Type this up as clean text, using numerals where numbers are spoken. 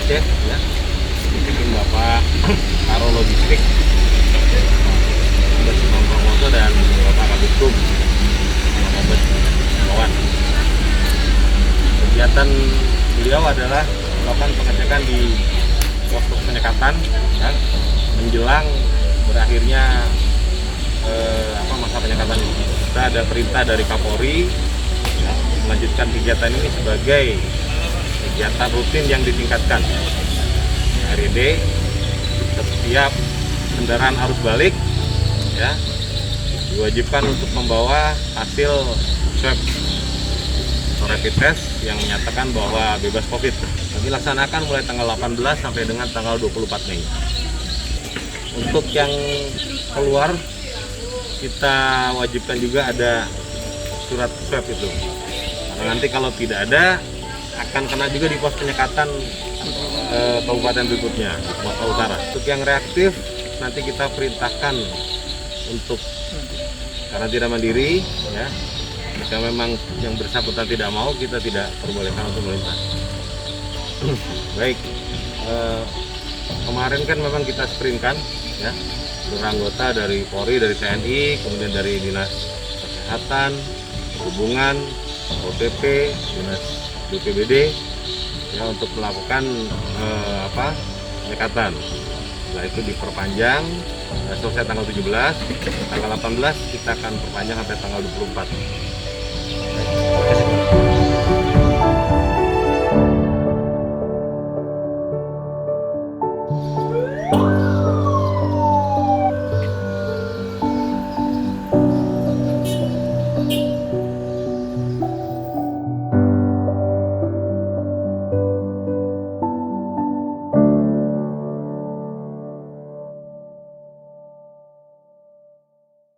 Aceh ya, bikin Bapak Karo Logistik, Mbak Simon Promoto dan Bapak Kabitkum Muhammad Kawan. Kegiatan beliau adalah melakukan pengecekan di pos penyekatan ya, menjelang berakhirnya masa penyekatan ini. Kita ada perintah dari Kapolri ya, melanjutkan kegiatan ini sebagai kegiatan rutin yang ditingkatkan. RID setiap kendaraan arus balik ya diwajibkan untuk membawa hasil swab atau rapid test yang menyatakan bahwa bebas COVID. Kami laksanakan mulai tanggal 18 sampai dengan tanggal 24 Mei. Untuk yang keluar kita wajibkan juga ada surat swab itu. Karena nanti kalau tidak ada akan kena juga di pos penyekatan kabupaten berikutnya, Sumatera Utara. Untuk yang reaktif nanti kita perintahkan untuk karantina mandiri ya. Jika memang yang bersangkutan tidak mau, kita tidak perbolehkan untuk melintas. Baik, kemarin kan memang kita sprintkan ya, seluruh anggota dari Polri, dari TNI, kemudian dari Dinas Kesehatan, Perhubungan, OTP, Dinas BPBD ya, untuk melakukan penyekatan. Setelah itu diperpanjang selesai tanggal 17, tanggal 18 kita akan perpanjang sampai tanggal 24.